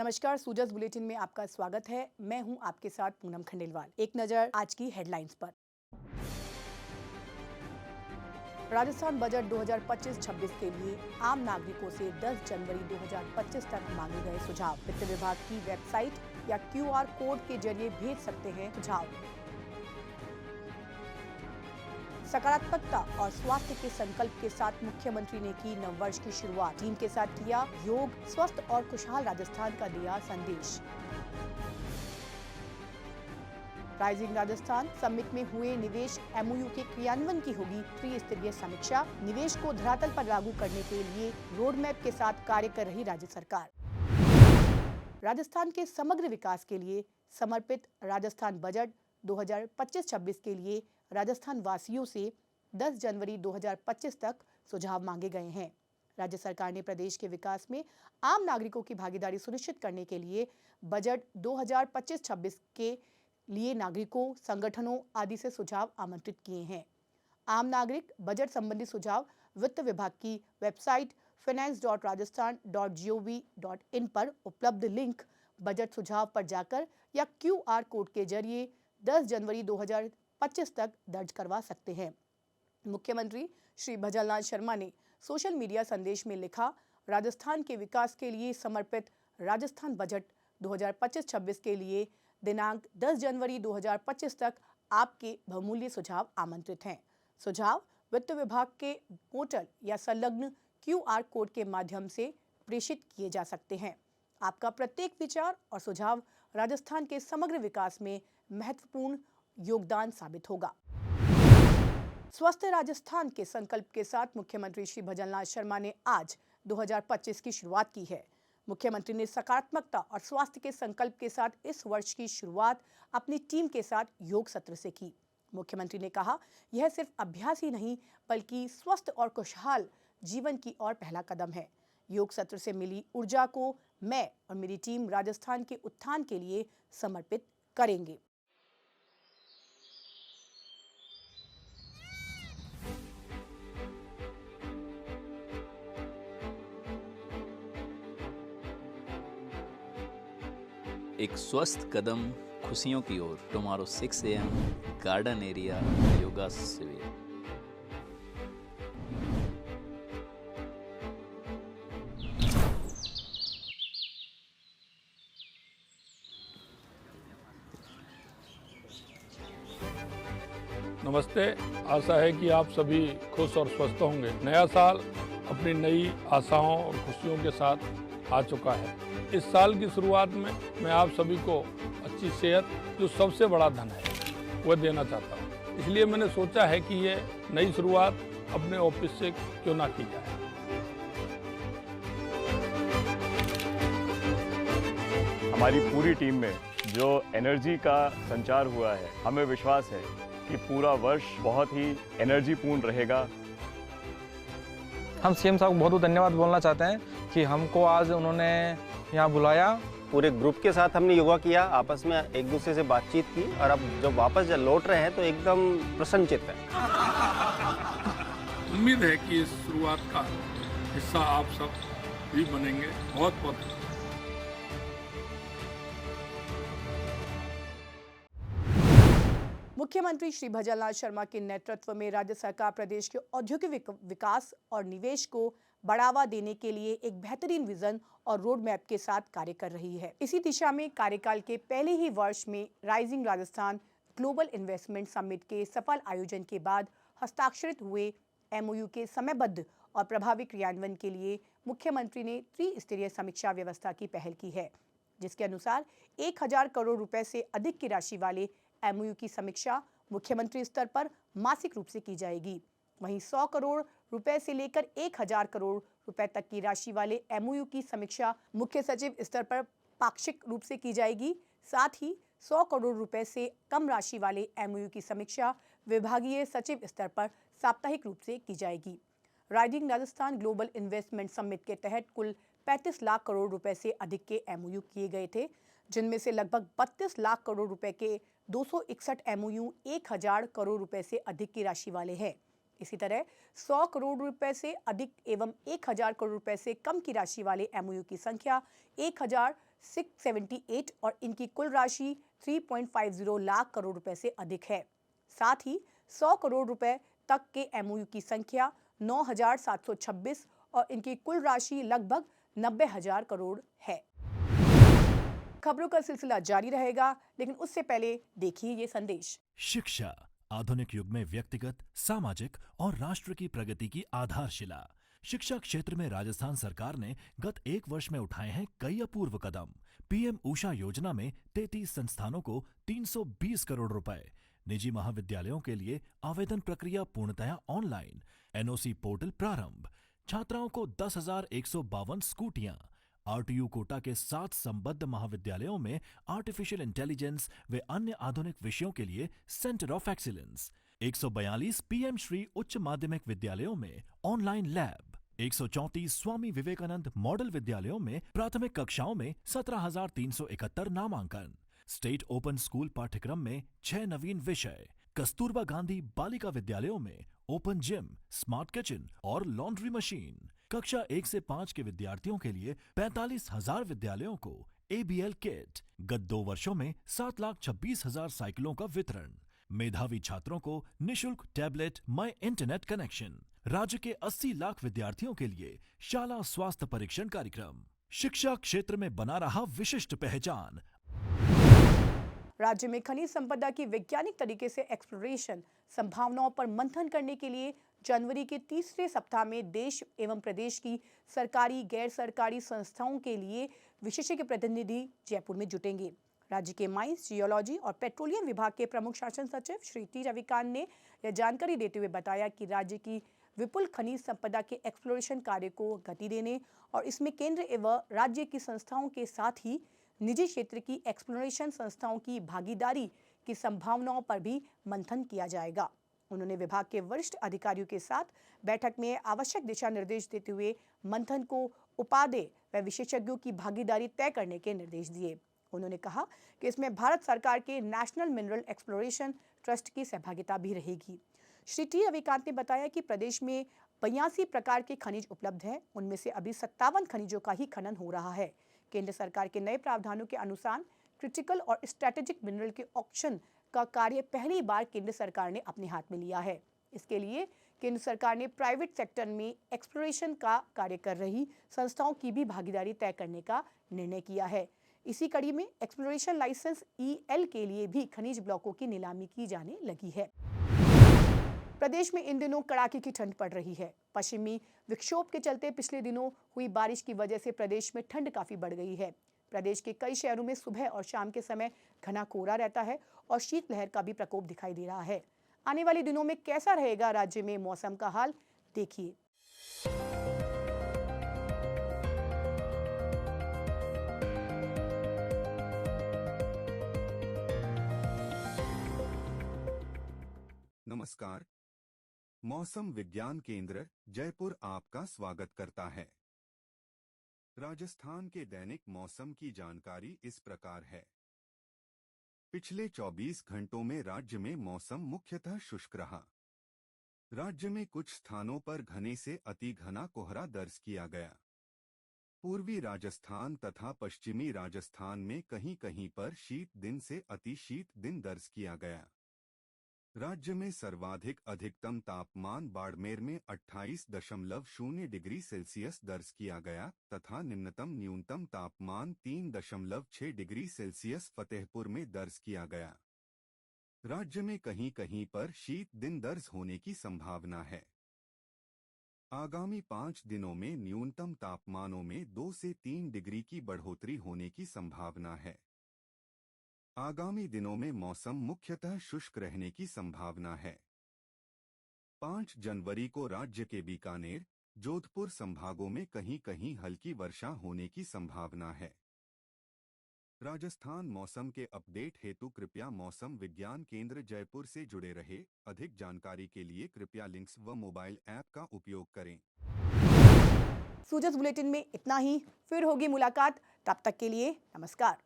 नमस्कार, सूजस बुलेटिन में आपका स्वागत है। मैं हूं आपके साथ पूनम खंडेलवाल। एक नजर आज की हेडलाइंस पर। राजस्थान बजट 2025-26 के लिए आम नागरिकों से 10 जनवरी 2025 तक मांगे गए सुझाव। वित्त विभाग की वेबसाइट या QR कोड के जरिए भेज सकते हैं सुझाव। सकारात्मकता और स्वास्थ्य के संकल्प के साथ मुख्यमंत्री ने की नववर्ष की शुरुआत। टीम के साथ किया योग, स्वस्थ और खुशहाल राजस्थान का दिया संदेश। राइजिंग राजस्थान समिट में हुए निवेश MOU के क्रियान्वयन की होगी त्रिस्तरीय समीक्षा। निवेश को धरातल पर लागू करने के लिए रोड मैप के साथ कार्य कर रही राज्य सरकार। राजस्थान के समग्र विकास के लिए समर्पित राजस्थान बजट 2025-26 के लिए राजस्थान वासियों से 10 जनवरी 2025 तक सुझाव मांगे गए हैं। राज्य सरकार ने प्रदेश के विकास में आम नागरिकों की भागीदारी सुनिश्चित करने के लिए बजट 2025-26 के लिए नागरिकों, संगठनों आदि से सुझाव आमंत्रित किए हैं। आम नागरिक बजट संबंधी सुझाव वित्त विभाग की वेबसाइट finance.rajasthan.gov.in पर उपलब्ध लिंक बजट सुझाव पर जाकर या QR कोड के जरिए 10 जनवरी 2025 तक दर्ज करवा सकते हैं। मुख्यमंत्री श्री भजनलाल शर्मा ने सोशल मीडिया संदेश में लिखा, राजस्थान के विकास के लिए समर्पित राजस्थान बजट 2025-26 के लिए दिनांक 10 जनवरी 2025 तक आपके बहुमूल्य सुझाव आमंत्रित हैं। सुझाव वित्त विभाग के पोर्टल या संलग्न QR कोड के माध्यम से प्रेषित किए जा सकते हैं। आपका प्रत्येक विचार और सुझाव राजस्थान के समग्र विकास में महत्वपूर्ण योगदान साबित होगा। स्वस्थ राजस्थान के संकल्प के साथ मुख्यमंत्री श्री भजनलाल शर्मा ने आज 2025 की शुरुआत की है। मुख्यमंत्री ने सकारात्मकता और स्वास्थ्य के संकल्प के साथ इस वर्ष की शुरुआत अपनी टीम के साथ योग सत्र से की। मुख्यमंत्री ने कहा, यह सिर्फ अभ्यास ही नहीं बल्कि स्वस्थ और खुशहाल जीवन की ओर पहला कदम है। योग सत्र से मिली ऊर्जा को मैं और मेरी टीम राजस्थान के उत्थान के लिए समर्पित करेंगे। एक स्वस्थ कदम खुशियों की ओर। Tomorrow 6 AM garden area yoga शिविर। नमस्ते, आशा है कि आप सभी खुश और स्वस्थ होंगे। नया साल अपनी नई आशाओं और खुशियों के साथ आ चुका है। इस साल की शुरुआत में मैं आप सभी को अच्छी सेहत, जो सबसे बड़ा धन है, वह देना चाहता हूँ। इसलिए मैंने सोचा है कि ये नई शुरुआत अपने ऑफिस से क्यों ना की जाए। हमारी पूरी टीम में जो एनर्जी का संचार हुआ है, हमें विश्वास है कि पूरा वर्ष बहुत ही एनर्जीपूर्ण रहेगा। हम CM साहब को बहुत बहुत धन्यवाद बोलना चाहते हैं कि हमको आज उन्होंने यहाँ बुलाया। पूरे ग्रुप के साथ हमने योगा किया, आपस में एक दूसरे से बातचीत की और अब जब वापस लौट रहे हैं तो एकदम प्रसन्नचित्त है। उम्मीद है कि इस शुरुआत का हिस्सा आप सब भी बनेंगे। बहुत बहुत मुख्यमंत्री श्री भजनलाल शर्मा के नेतृत्व में राज्य सरकार प्रदेश के औद्योगिक विकास और निवेश को बढ़ावा देने के लिए एक बेहतरीन विजन और रोड मैप के साथ कार्य कर रही है। इसी दिशा में कार्यकाल के पहले ही वर्ष में rising Rajasthan global investment summit के सफल आयोजन के बाद हस्ताक्षरित हुए MOU के समयबद्ध और प्रभावी क्रियान्वयन के लिए मुख्यमंत्री ने त्रिस्तरीय समीक्षा व्यवस्था की पहल की है, जिसके अनुसार 1000 करोड़ रुपए से अधिक की राशि वाले MOU की समीक्षा मुख्यमंत्री स्तर पर मासिक रूप से की जाएगी। वहीं 100 करोड़ रुपए से लेकर 1000 करोड़ रुपए तक की राशि वाले MOU की समीक्षा मुख्य सचिव स्तर पर पाक्षिक रूप से की जाएगी। साथ ही 100 करोड़ रुपए से कम राशि वाले MOU की समीक्षा विभागीय सचिव स्तर पर साप्ताहिक रूप से की जाएगी। Rising Rajasthan global investment summit के तहत कुल 35 लाख करोड़ रुपए से अधिक के MOU किए गए थे, जिनमें से लगभग 32 लाख करोड़ रुपए के 261 MOU 1000 करोड़ रुपए से अधिक की राशि वाले हैं। इसी तरह 100 करोड़ रुपए से अधिक एवं 1000 करोड़ रुपए से कम की राशि वाले एमओयू की संख्या 1678 और इनकी कुल राशि 3.50 लाख करोड़ रुपए से अधिक है। साथ ही 100 करोड़ रुपए तक के एमओयू की संख्या 9726 और इनकी कुल राशि लगभग 90,000 करोड़ है। खबरों का सिलसिला जारी रहेगा, लेकिन उससे पहले देखिए ये संदेश। शिक्षा आधुनिक युग में व्यक्तिगत, सामाजिक और राष्ट्र की प्रगति की आधारशिला। शिक्षा क्षेत्र में राजस्थान सरकार ने गत 1 वर्ष में उठाए हैं कई अपूर्व कदम। पीएम ऊषा योजना में 33 संस्थानों को 320 करोड़ रुपए। निजी महाविद्यालयों के लिए आवेदन प्रक्रिया पूर्णतया ऑनलाइन। एनओसी पोर्टल प्रारंभ। छात्राओं को 10,152 स्कूटियां। आरटीयू कोटा के 7 संबद्ध महाविद्यालयों में आर्टिफिशियल इंटेलिजेंस व अन्य आधुनिक विषयों के लिए centre of excellence. 142 PM Shri उच्च माध्यमिक विद्यालयों में online lab. 134 Swami Vivekananda model विद्यालयों में प्राथमिक कक्षाओं में 17,371 नामांकन। स्टेट ओपन स्कूल पाठ्यक्रम में 6 नवीन विषय। कस्तूरबा गांधी बालिका विद्यालयों में ओपन जिम, स्मार्ट किचन और लॉन्ड्री मशीन। कक्षा 1 से 5 के विद्यार्थियों के लिए 45,000 विद्यालयों को ABL किट। गत 2 वर्षों में 7,26,000 साइकिलों का वितरण। मेधावी छात्रों को निशुल्क टैबलेट, माई इंटरनेट कनेक्शन। राज्य के 80 लाख विद्यार्थियों के लिए शाला स्वास्थ्य परीक्षण कार्यक्रम। शिक्षा क्षेत्र में बना रहा विशिष्ट पहचान। राज्य में खनिज संपदा की वैज्ञानिक तरीके से एक्सप्लोरेशन संभावनाओं पर मंथन करने के लिए जनवरी के तीसरे सप्ताह में देश एवं प्रदेश की सरकारी, गैर सरकारी संस्थाओं के लिए विशेषज्ञ प्रतिनिधि जयपुर में जुटेंगे। राज्य के माइंस, जियोलॉजी और पेट्रोलियम विभाग के प्रमुख शासन सचिव श्री टी रविकांत ने यह जानकारी देते हुए बताया कि राज्य की विपुल खनिज संपदा के एक्सप्लोरेशन कार्य को गति देने और इसमें केंद्र एवं राज्य की संस्थाओं के साथ ही निजी क्षेत्र की एक्सप्लोरेशन संस्थाओं की भागीदारी की संभावनाओं पर भी मंथन किया जाएगा। उन्होंने विभाग के वरिष्ठ अधिकारियों के साथ बैठक में आवश्यक दिशा निर्देश देते हुए मंथन को उपादेय व विशेषज्ञों की भागीदारी तय करने के निर्देश दिए। उन्होंने कहा कि इसमें भारत सरकार के नेशनल मिनरल एक्सप्लोरेशन ट्रस्ट की सहभागिता भी रहेगी। श्री टी रविकांत ने बताया कि प्रदेश में 82 प्रकार के खनिज उपलब्ध हैं, उनमें से अभी 57 खनिजों का ही खनन हो रहा है। केंद्र सरकार के नए प्रावधानों के अनुसार क्रिटिकल और स्ट्रेटेजिक मिनरल के ऑक्शन का कार्य पहली बार केंद्र सरकार ने अपने हाथ में लिया है। इसके लिए केंद्र सरकार ने प्राइवेट सेक्टर में एक्सप्लोरेशन का कार्य कर रही संस्थाओं की भी भागीदारी तय करने का निर्णय किया है। इसी कड़ी में एक्सप्लोरेशन लाइसेंस EL के लिए भी खनिज ब्लॉकों की नीलामी की जाने लगी है। प्रदेश में इन दिनों कड़ाके की ठंड पड़ रही है। पश्चिमी विक्षोभ के चलते पिछले दिनों हुई बारिश की वजह से प्रदेश में ठंड काफी बढ़ गई है। प्रदेश के कई शहरों में सुबह और शाम के समय घना कोहरा रहता है और शीतलहर का भी प्रकोप दिखाई दे रहा है। आने वाले दिनों में कैसा रहेगा राज्य में मौसम का हाल, देखिए। नमस्कार। मौसम विज्ञान केंद्र जयपुर आपका स्वागत करता है। राजस्थान के दैनिक मौसम की जानकारी इस प्रकार है। पिछले 24 घंटों में राज्य में मौसम मुख्यतः शुष्क रहा। राज्य में कुछ स्थानों पर घने से अति घना कोहरा दर्ज किया गया। पूर्वी राजस्थान तथा पश्चिमी राजस्थान में कहीं-कहीं पर शीत दिन से अति शीत दिन दर्ज किया गया। राज्य में सर्वाधिक अधिकतम तापमान बाड़मेर में 28.0 डिग्री सेल्सियस दर्ज किया गया तथा न्यूनतम तापमान 3.6 डिग्री सेल्सियस फतेहपुर में दर्ज किया गया। राज्य में कहीं-कहीं पर शीत दिन दर्ज होने की संभावना है। आगामी 5 दिनों में न्यूनतम तापमानों में 2 से 3 डिग्री की बढ़ोतरी होने की संभावना है। आगामी दिनों में मौसम मुख्यतः शुष्क रहने की संभावना है। 5 जनवरी को राज्य के बीकानेर, जोधपुर संभागों में कहीं-कहीं हल्की वर्षा होने की संभावना है। राजस्थान मौसम के अपडेट हेतु कृपया मौसम विज्ञान केंद्र जयपुर से जुड़े रहे। अधिक जानकारी के लिए कृपया लिंक्स व मोबाइल ऐप का उपयोग करें। सूजस बुलेटिन में इतना ही, फिर होगी मुलाकात। तब तक के लिए नमस्कार।